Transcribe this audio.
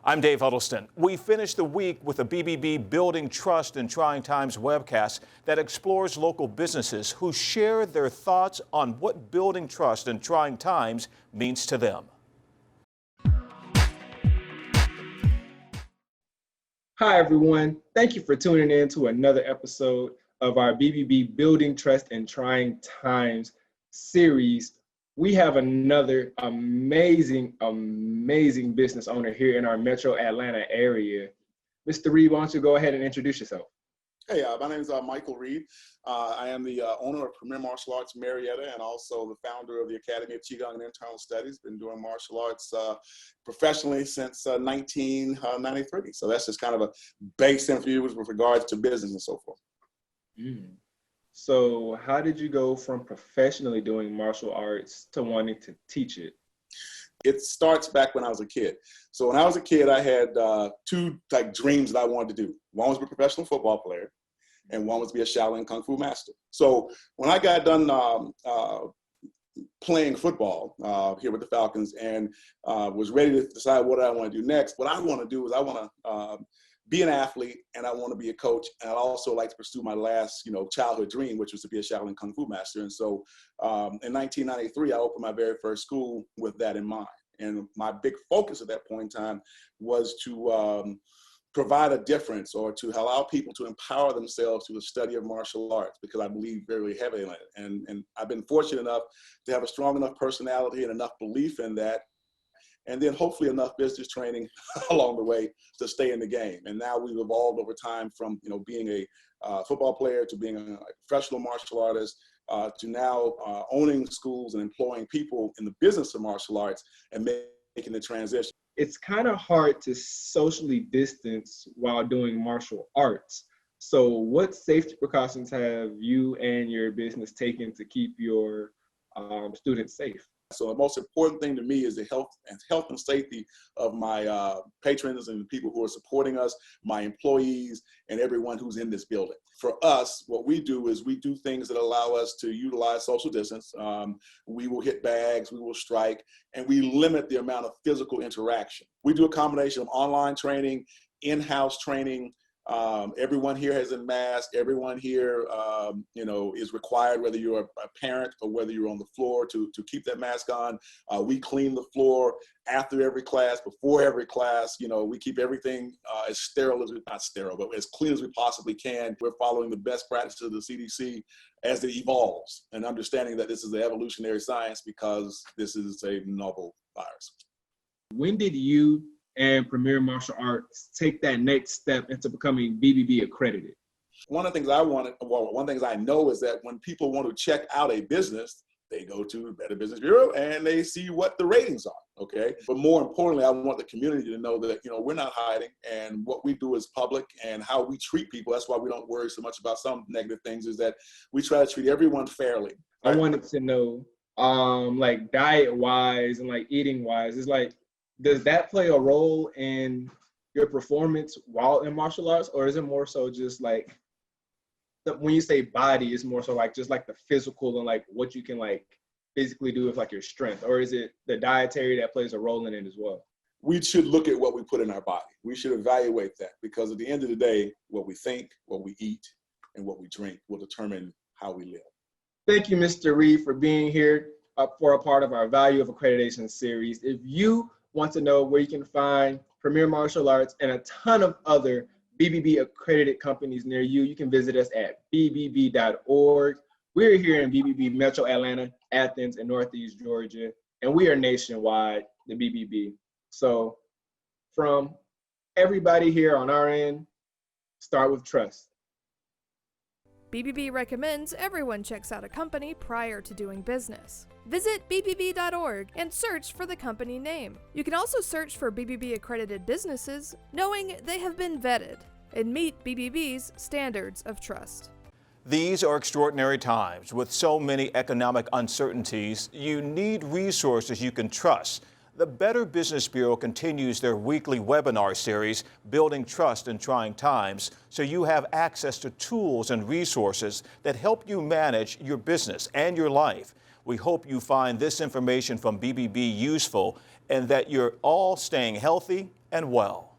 I'm Dave Huddleston. We finished the week with a BBB Building Trust in Trying Times webcast that explores local businesses who share their thoughts on what building trust in trying times means to them. Hi, everyone. Thank you for tuning in to another episode of our BBB Building Trust in Trying Times series. We have another amazing business owner here in our Metro Atlanta area. Mr. Reid, why don't you go ahead and introduce yourself? Hey, my name is Michael Reid. I am the owner of Premier Martial Arts Marietta and also the founder of the Academy of Qigong and Internal Studies. Been doing martial arts professionally since 1993. So that's just kind of a base info with regards to business and so forth. So how did you go from professionally doing martial arts to wanting to teach it? It starts back when I was a kid. So when I was a kid, I had two dreams that I wanted to do. One was to be a professional football player, and one was to be a Shaolin Kung Fu master. So when I got done playing football here with the Falcons and was ready to decide what I want to do next, what I want to do is I want to be an athlete, and I want to be a coach, and I'd also like to pursue my last, childhood dream, which was to be a Shaolin Kung Fu master. And so in 1993, I opened my very first school with that in mind. And my big focus at that point in time was to provide a difference, or to allow people to empower themselves through the study of martial arts, because I believe very heavily in it. And I've been fortunate enough to have a strong enough personality and enough belief in that, and then hopefully enough business training along the way to stay in the game. And now we've evolved over time from being a football player to being a professional martial artist to now owning schools and employing people in the business of martial arts and making the transition. It's kind of hard to socially distance while doing martial arts. So what safety precautions have you and your business taken to keep your students safe? So the most important thing to me is the health and safety of my patrons and the people who are supporting us, my employees, and everyone who's in this building. For us, what we do is we do things that allow us to utilize social distance. We will hit bags, we will strike, and we limit the amount of physical interaction. We do a combination of online training, in-house training. Everyone here has a mask. Everyone here, is required, whether you're a parent or whether you're on the floor, to keep that mask on. We clean the floor after every class, before every class. We keep everything as sterile as not sterile, but as clean as we possibly can. We're following the best practices of the CDC as it evolves, and understanding that this is the evolutionary science because this is a novel virus. When did you and Premier Martial Arts take that next step into becoming BBB accredited? One of the things one thing I know is that when people want to check out a business, they go to Better Business Bureau and they see what the ratings are, okay? But more importantly, I want the community to know that, we're not hiding, and what we do is public, and how we treat people. That's why we don't worry so much about some negative things, is that we try to treat everyone fairly. I wanted to know, diet-wise and eating-wise, does that play a role in your performance while in martial arts, or is it more so just when you say body, it's more so just the physical and what you can physically do with your strength, or is it the dietary that plays a role in it as well? We should look at what we put in our body. We should evaluate that, because at the end of the day, what we think, what we eat, and what we drink will determine how we live. Thank you, Mr. Reid, for being here for a part of our Value of Accreditation series. If you want to know where you can find Premier Martial Arts and a ton of other BBB accredited companies near you, you can visit us at bbb.org. We're here in BBB Metro Atlanta, Athens, and Northeast Georgia, and we are nationwide, the BBB. So from everybody here on our end, start with trust. BBB recommends everyone checks out a company prior to doing business. Visit bbb.org and search for the company name. You can also search for BBB accredited businesses, knowing they have been vetted and meet BBB's standards of trust. These are extraordinary times. With so many economic uncertainties, you need resources you can trust. The Better Business Bureau continues their weekly webinar series, Building Trust in Trying Times, so you have access to tools and resources that help you manage your business and your life. We hope you find this information from BBB useful and that you're all staying healthy and well.